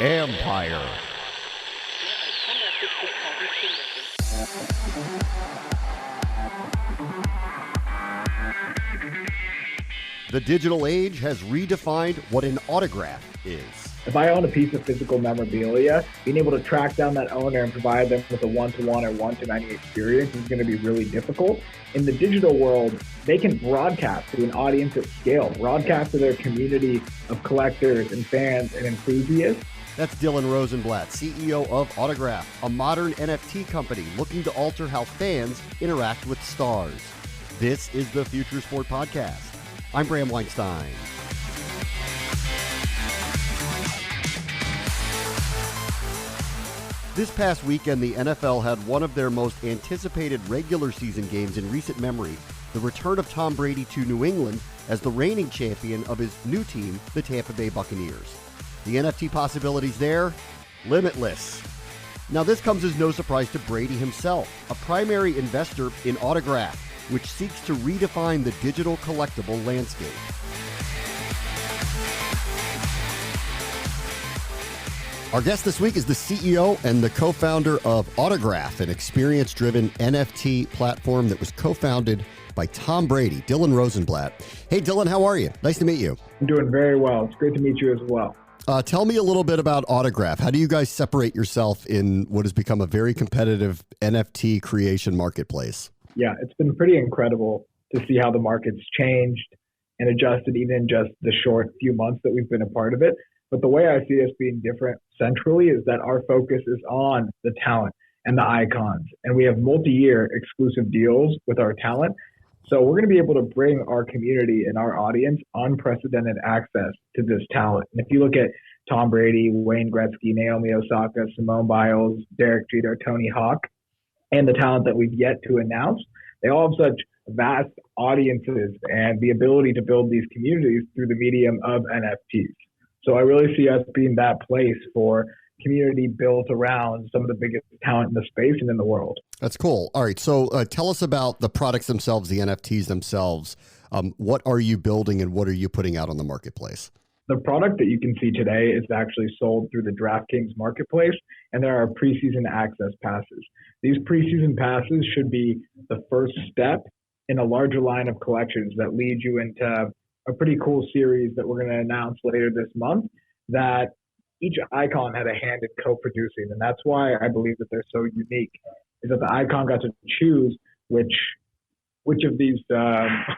Empire. The digital age has redefined what an autograph is. If I own a piece of physical memorabilia, being able to track down that owner and provide them with a one-to-one or one-to-many experience is going to be really difficult. In the digital world, they can broadcast to an audience at scale, broadcast to their community of collectors and fans and enthusiasts. That's Dylan Rosenblatt, CEO of Autograph, a modern NFT company looking to alter how fans interact with stars. This is the Future Sport Podcast. I'm Bram Weinstein. This past weekend, the NFL had one of their most anticipated regular season games in recent memory, the return of Tom Brady to New England as the reigning champion of his new team, the Tampa Bay Buccaneers. The NFT possibilities there, limitless. Now, this comes as no surprise to Brady himself, a primary investor in Autograph, which seeks to redefine the digital collectible landscape. Our guest this week is the CEO and the co-founder of Autograph, an experience-driven NFT platform that was co-founded by Tom Brady, Dylan Rosenblatt. Hey, Dylan, how are you? Nice to meet you. I'm doing very well. It's great to meet you as well. Tell me a little bit about Autograph. How do you guys separate yourself in what has become a very competitive NFT creation marketplace? Yeah, it's been pretty incredible to see how the market's changed and adjusted even in just the short few months that we've been a part of it. But the way I see us being different centrally is that our focus is on the talent and the icons. And we have multi-year exclusive deals with our talent. So we're going to be able to bring our community and our audience unprecedented access to this talent. And if you look at Tom Brady, Wayne Gretzky, Naomi Osaka, Simone Biles, Derek Jeter, Tony Hawk, and the talent that we've yet to announce, they all have such vast audiences and the ability to build these communities through the medium of NFTs. So I really see us being that place for community built around some of the biggest talent in the space and in the world. That's cool. All right. So tell us about the products themselves, the NFTs themselves. What are you building and what are you putting out on the marketplace? The product that you can see today is actually sold through the DraftKings marketplace, and there are preseason access passes. These preseason passes should be the first step in a larger line of collections that lead you into a pretty cool series that we're going to announce later this month that each icon had a hand in co-producing. And that's why I believe that they're so unique, is that the icon got to choose which of these,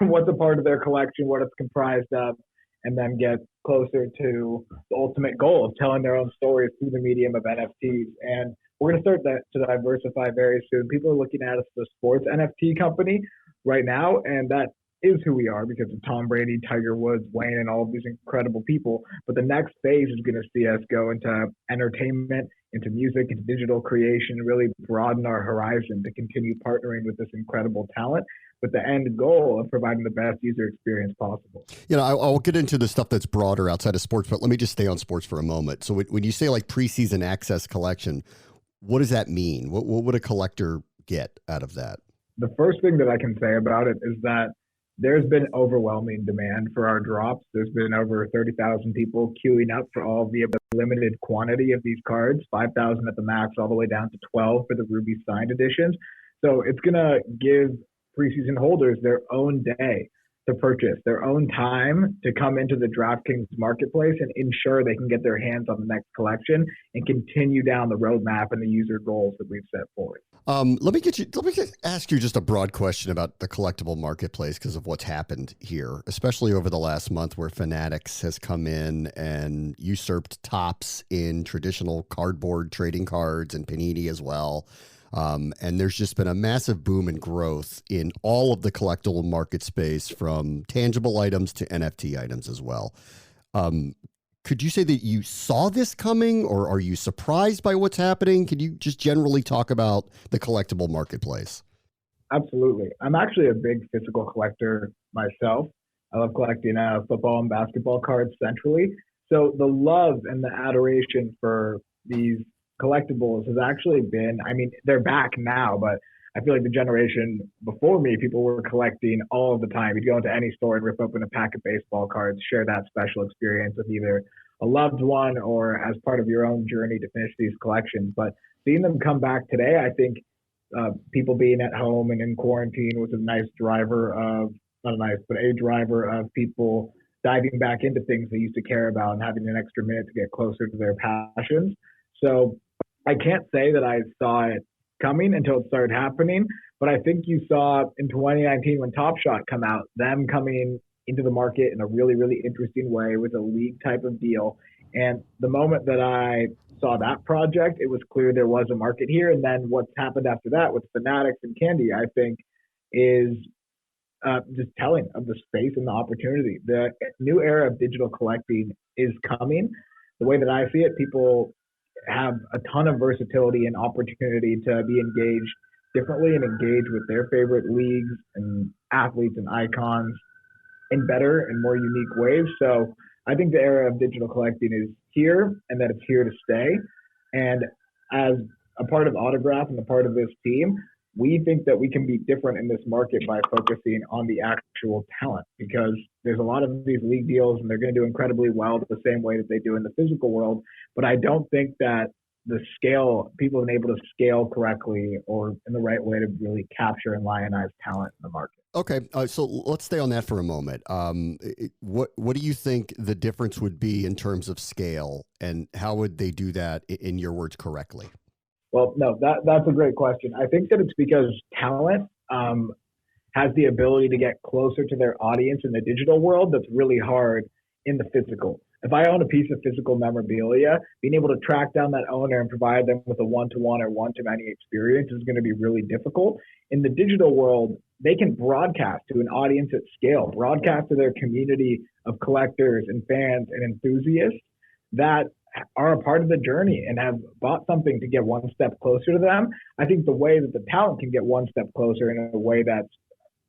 what's a part of their collection, what it's comprised of, and then get closer to the ultimate goal of telling their own stories through the medium of NFTs. And we're going to start to diversify very soon. People are looking at us as a sports NFT company right now, and that is who we are because of Tom Brady, Tiger Woods, Wayne, and all of these incredible people. But the next phase is going to see us go into entertainment, into music, into digital creation, really broaden our horizon to continue partnering with this incredible talent with the end goal of providing the best user experience possible. You know, I'll get into the stuff that's broader outside of sports, but let me just stay on sports for a moment. So when you say like preseason access collection, what does that mean? What would a collector get out of that? The first thing that I can say about it is that there's been overwhelming demand for our drops. There's been over 30,000 people queuing up for all the limited quantity of these cards, 5,000 at the max, all the way down to 12 for the Ruby signed editions. So it's going to give preseason holders their own day to purchase, their own time to come into the DraftKings marketplace and ensure they can get their hands on the next collection and continue down the roadmap and the user goals that we've set forward. Let me ask you just a broad question about the collectible marketplace because of what's happened here, especially over the last month where Fanatics has come in and usurped Topps in traditional cardboard trading cards and Panini as well. And there's just been a massive boom and growth in all of the collectible market space, from tangible items to NFT items as well. Could you say that you saw this coming, or are you surprised by what's happening? Could you just generally talk about the collectible marketplace? Absolutely. I'm actually a big physical collector myself. I love collecting football and basketball cards centrally. So the love and the adoration for these collectibles has actually been, I mean, they're back now, but I feel like the generation before me, people were collecting all of the time. You'd go into any store and rip open a pack of baseball cards, share that special experience with either a loved one or as part of your own journey to finish these collections. But seeing them come back today, I think people being at home and in quarantine was a nice driver of, not a nice, but a driver of people diving back into things they used to care about and having an extra minute to get closer to their passions. So I can't say that I saw it coming until it started happening, but I think you saw in 2019 when Top Shot come out, them coming into the market in a really, really interesting way with a league type of deal. And the moment that I saw that project, it was clear there was a market here. And then what's happened after that with Fanatics and Candy, I think, is just telling of the space and the opportunity. The new era of digital collecting is coming. The way that I see it, people have a ton of versatility and opportunity to be engaged differently and engage with their favorite leagues and athletes and icons in better and more unique ways. So I think the era of digital collecting is here and that it's here to stay. And as a part of Autograph and a part of this team, we think that we can be different in this market by focusing on the actual talent, because there's a lot of these league deals and they're going to do incredibly well the same way that they do in the physical world. But I don't think that the scale, people have been able to scale correctly or in the right way to really capture and lionize talent in the market. Okay, so let's stay on that for a moment. What do you think the difference would be in terms of scale, and how would they do that, in your words, correctly? Well, no, that's a great question. I think that it's because talent has the ability to get closer to their audience in the digital world that's really hard in the physical. If I own a piece of physical memorabilia, being able to track down that owner and provide them with a one-to-one or one-to-many experience is going to be really difficult. In the digital world, they can broadcast to an audience at scale, broadcast to their community of collectors and fans and enthusiasts that are a part of the journey and have bought something to get one step closer to them. I think the way that the talent can get one step closer in a way that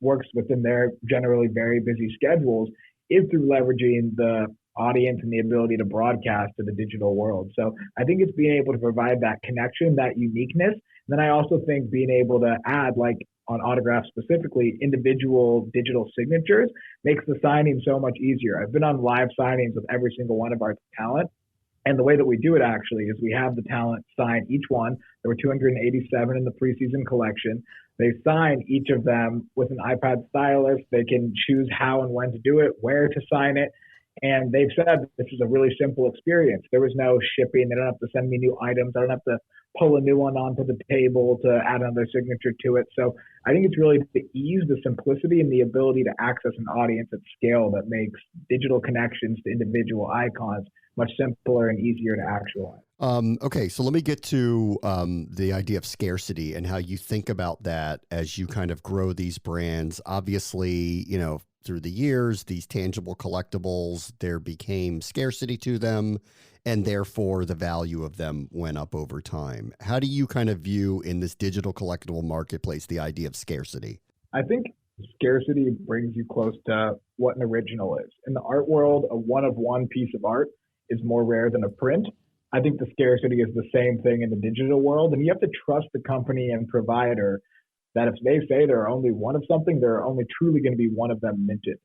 works within their generally very busy schedules is through leveraging the audience and the ability to broadcast to the digital world. So I think it's being able to provide that connection, that uniqueness. And then I also think being able to add, like on Autograph specifically, individual digital signatures makes the signing so much easier. I've been on live signings with every single one of our talent. And the way that we do it actually is we have the talent sign each one. There were 287 in the preseason collection. They sign each of them with an iPad stylus. They can choose how and when to do it, where to sign it. And they've said this is a really simple experience. There was no shipping. They don't have to send me new items. I don't have to pull a new one onto the table to add another signature to it. So I think it's really the ease, the simplicity, and the ability to access an audience at scale that makes digital connections to individual icons much simpler and easier to actualize. Okay, so let me get to the idea of scarcity and how you think about that as you kind of grow these brands. Obviously, you know, through the years, these tangible collectibles, there became scarcity to them, and therefore the value of them went up over time. How do you kind of view in this digital collectible marketplace the idea of scarcity? I think scarcity brings you close to what an original is. In the art world, a one-of-one piece of art is more rare than a print. I think the scarcity is the same thing in the digital world, and you have to trust the company and provider that if they say there are only one of something, there are only truly going to be one of them minted.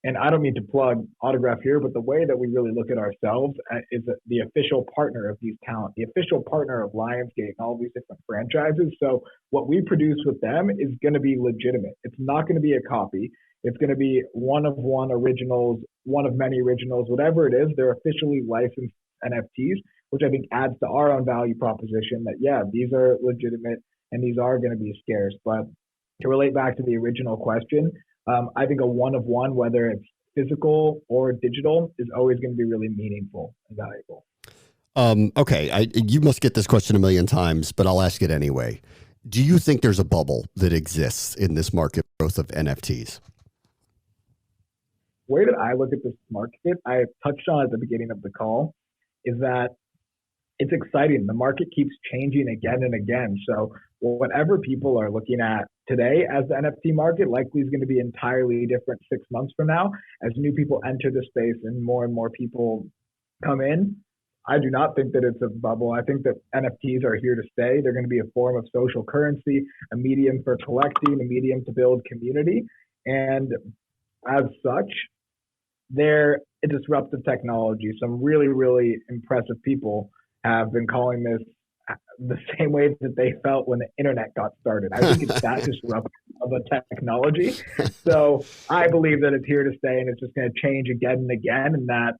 And I don't mean to plug Autograph here, but the way that we really look at ourselves is the official partner of these talent, the official partner of Lionsgate and all these different franchises. So what we produce with them is going to be legitimate. It's not going to be a copy. It's going to be one of one originals, one of many originals, whatever it is. They're officially licensed NFTs, which I think adds to our own value proposition that, yeah, these are legitimate and these are going to be scarce. But to relate back to the original question, I think a one-of-one, whether it's physical or digital, is always going to be really meaningful and valuable. Okay, you must get this question a million times, but I'll ask it anyway. Do you think there's a bubble that exists in this market growth of NFTs? The way that I look at this market, I touched on at the beginning of the call, is that it's exciting. The market keeps changing again and again. So whatever people are looking at today as the NFT market likely is going to be entirely different 6 months from now as new people enter the space and more people come in. I do not think that it's a bubble. I think that NFTs are here to stay. They're going to be a form of social currency, a medium for collecting, a medium to build community. And as such, they're a disruptive technology. Some really, really impressive people have been calling this the same way that they felt when the internet got started. I think it's that disruptive of a technology. So I believe that it's here to stay, and it's just going to change again and again, and that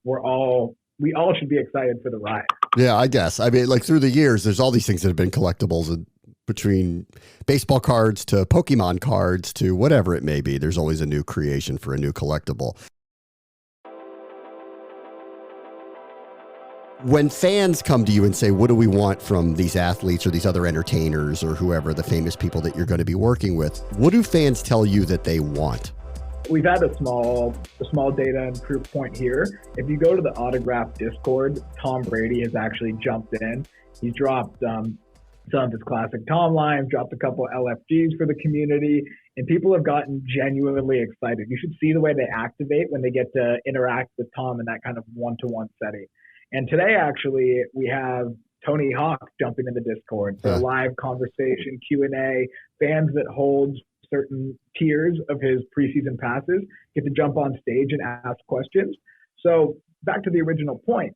we all should be excited for the ride. Yeah, I guess. I mean, like through the years, there's all these things that have been collectibles, and between baseball cards to Pokemon cards to whatever it may be, there's always a new creation for a new collectible. When fans come to you and say, what do we want from these athletes or these other entertainers or whoever, the famous people that you're going to be working with, what do fans tell you that they want? We've had a small data and proof point here. If you go to the Autograph Discord, Tom Brady has actually jumped in. He's dropped some of his classic Tom lines, dropped a couple LFGs for the community, and people have gotten genuinely excited. You should see the way they activate when they get to interact with Tom in that kind of one-to-one setting. And today, actually, we have Tony Hawk jumping in the Discord for a live conversation, Q&A. Fans that hold certain tiers of his preseason passes get to jump on stage and ask questions. So back to the original point,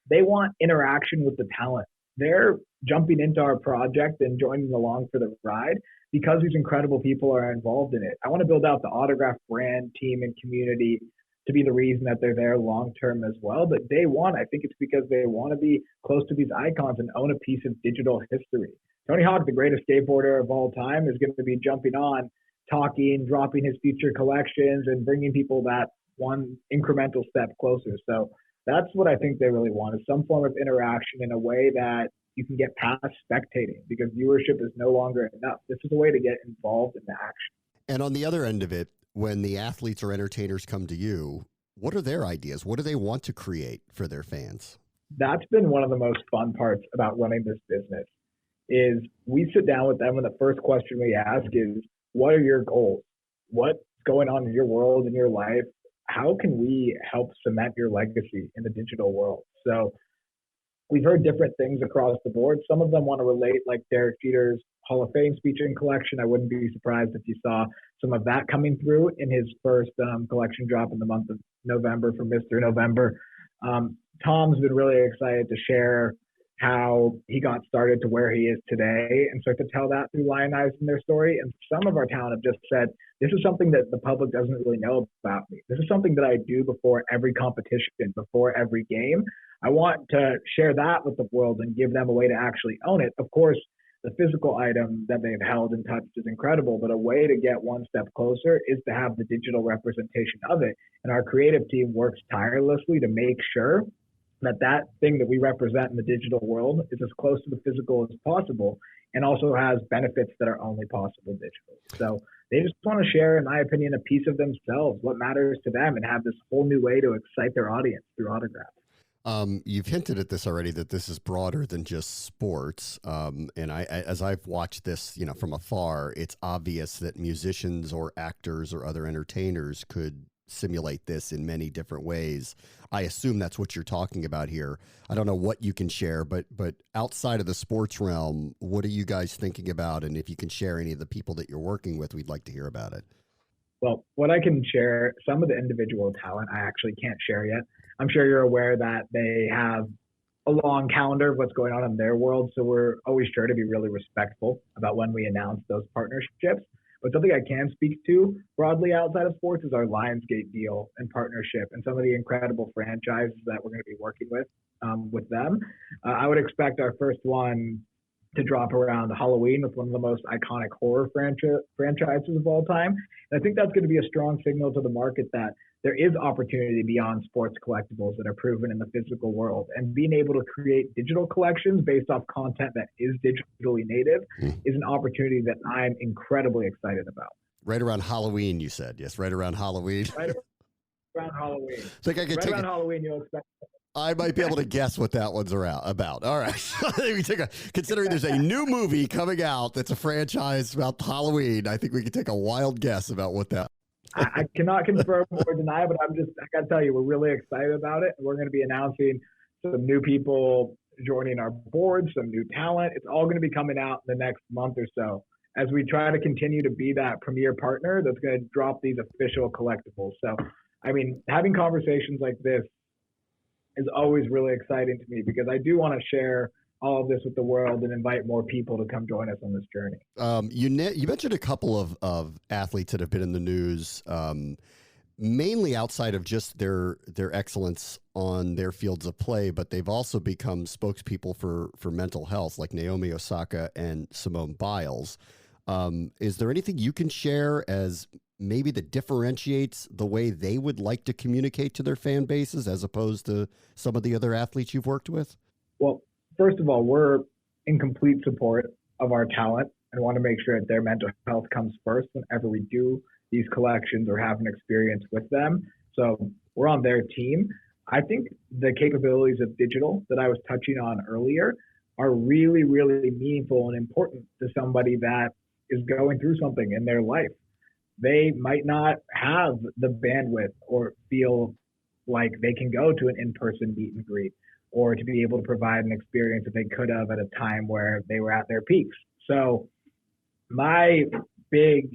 they want interaction with the talent. They're jumping into our project and joining along for the ride because these incredible people are involved in it. I want to build out the Autograph brand, team, and community to be the reason that they're there long term as well. But day one, I think it's because they want to be close to these icons and own a piece of digital history. Tony Hawk, the greatest skateboarder of all time, is going to be jumping on, talking, dropping his future collections, and bringing people that one incremental step closer. So that's what I think they really want, is some form of interaction in a way that you can get past spectating, because viewership is no longer enough. This is a way to get involved in the action. And on the other end of it, when the athletes or entertainers come to you, what are their ideas? What do they want to create for their fans? That's been one of the most fun parts about running this business, is we sit down with them and the first question we ask is, what are your goals? What's going on in your world, in your life? How can we help cement your legacy in the digital world? So we've heard different things across the board. Some of them want to relate, like Derek Jeter's Hall of Fame speech and collection. I wouldn't be surprised if you saw some of that coming through in his first collection drop in the month of November for Mr. November. Tom's been really excited to share how he got started to where he is today, and start to tell that through lionizing their story. And some of our talent have just said, this is something that the public doesn't really know about me. This is something that I do before every competition, before every game. I want to share that with the world and give them a way to actually own it. Of course, the physical item that they've held and touched is incredible, but a way to get one step closer is to have the digital representation of it. And our creative team works tirelessly to make sure that thing that we represent in the digital world is as close to the physical as possible, and also has benefits that are only possible digitally. So they just want to share, in my opinion, a piece of themselves, what matters to them, and have this whole new way to excite their audience through autographs. You've hinted at this already, that this is broader than just sports. And as I've watched this, from afar, it's obvious that musicians or actors or other entertainers could simulate this in many different ways. I assume that's what you're talking about here. I don't know what you can share, but outside of the sports realm, what are you guys thinking about? And if you can share any of the people that you're working with, we'd like to hear about it. Well, what I can share, some of the individual talent I actually can't share yet. I'm sure you're aware that they have a long calendar of what's going on in their world. So we're always sure to be really respectful about when we announce those partnerships. But something I can speak to broadly outside of sports is our Lionsgate deal and partnership, and some of the incredible franchises that we're going to be working with them. I would expect our first one to drop around Halloween with one of the most iconic horror franchises of all time. And I think that's going to be a strong signal to the market that there is opportunity beyond sports collectibles that are proven in the physical world. And being able to create digital collections based off content that is digitally native is an opportunity that I'm incredibly excited about. Right around Halloween, you said. Yes, right around Halloween. Right around Halloween. Think I could right around Halloween, you'll expect. I might be able to guess what that one's about. All right. Considering there's a new movie coming out that's a franchise about Halloween, I think we can take a wild guess about what that. I cannot confirm or deny, but I got to tell you, we're really excited about it. And we're going to be announcing some new people joining our board, some new talent. It's all going to be coming out in the next month or so as we try to continue to be that premier partner that's going to drop these official collectibles. So, I mean, having conversations like this is always really exciting to me because I do want to share all of this with the world and invite more people to come join us on this journey. You mentioned a couple of athletes that have been in the news, mainly outside of just their excellence on their fields of play, but they've also become spokespeople for mental health, like Naomi Osaka and Simone Biles. Is there anything you can share as maybe that differentiates the way they would like to communicate to their fan bases as opposed to some of the other athletes you've worked with? Well, first of all, we're in complete support of our talent and want to make sure that their mental health comes first whenever we do these collections or have an experience with them. So we're on their team. I think the capabilities of digital that I was touching on earlier are really, really meaningful and important to somebody that is going through something in their life. They might not have the bandwidth or feel like they can go to an in-person meet and greet or to be able to provide an experience that they could have at a time where they were at their peaks. So my big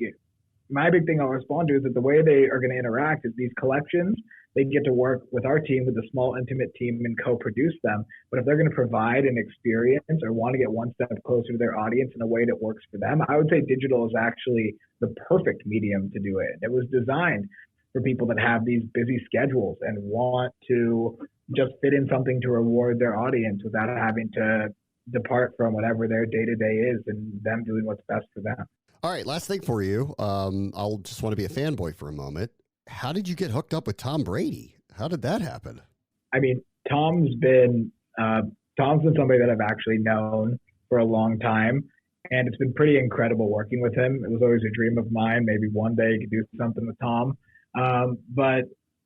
thing I'll respond to is that the way they are going to interact is these collections, they get to work with our team, with a small, intimate team, and co-produce them. But if they're going to provide an experience or want to get one step closer to their audience in a way that works for them, I would say digital is actually the perfect medium to do it. It was designed for people that have these busy schedules and want to just fit in something to reward their audience without having to depart from whatever their day-to-day is and them doing what's best for them. All right, last thing for you. I'll just want to be a fanboy for a moment. How did you get hooked up with Tom Brady? How did that happen? I mean, Tom's been somebody that I've actually known for a long time, and it's been pretty incredible working with him. It was always a dream of mine. Maybe one day you could do something with Tom. But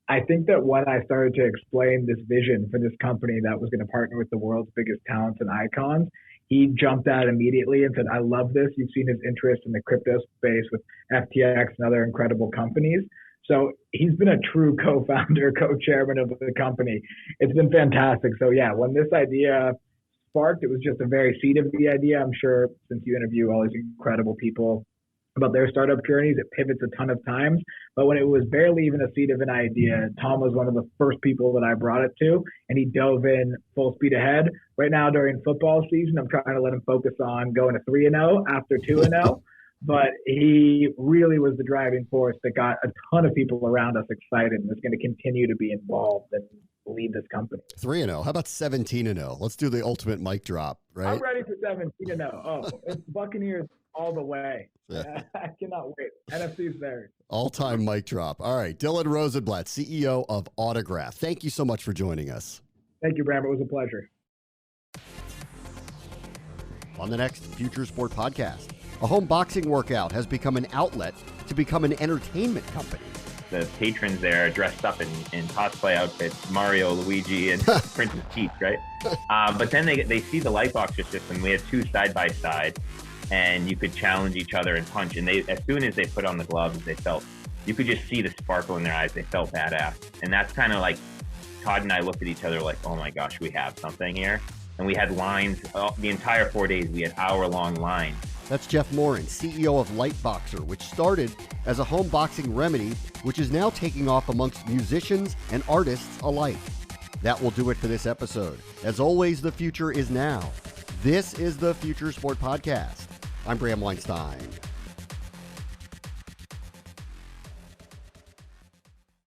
I think that when I started to explain this vision for this company that was going to partner with the world's biggest talents and icons, he jumped out immediately and said, I love this. You've seen his interest in the crypto space with FTX and other incredible companies. So he's been a true co-founder, co-chairman of the company. It's been fantastic. So yeah, when this idea sparked, it was just a very seed of the idea. I'm sure since you interview all these incredible people about their startup journeys, it pivots a ton of times. But when it was barely even a seed of an idea, Tom was one of the first people that I brought it to, and he dove in full speed ahead. Right now during football season, I'm trying to let him focus on going to 3-0 after 2-0. But he really was the driving force that got a ton of people around us excited and is going to continue to be involved and lead this company. 3-0. How about 17-0? Let's do the ultimate mic drop, right? I'm ready for 17-0. Oh, it's Buccaneers all the way. Yeah. I cannot wait. NFC's there. All-time mic drop. All right, Dylan Rosenblatt, CEO of Autograph. Thank you so much for joining us. Thank you, Bram. It was a pleasure. On the next Future Sport podcast, a home boxing workout has become an outlet to become an entertainment company. The patrons there are dressed up in cosplay outfits, Mario, Luigi, and Princess Peach, right? But then they see the Lightboxer system. We had two side by side, and you could challenge each other and punch. And as soon as they put on the gloves, you could just see the sparkle in their eyes. They felt badass. And that's kind of like, Todd and I looked at each other like, oh my gosh, we have something here. And we had lines, the entire 4 days, we had hour-long lines. That's Jeff Morin, CEO of Lightboxer, which started as a home boxing remedy, which is now taking off amongst musicians and artists alike. That will do it for this episode. As always, the future is now. This is the Future Sport Podcast. I'm Bram Weinstein.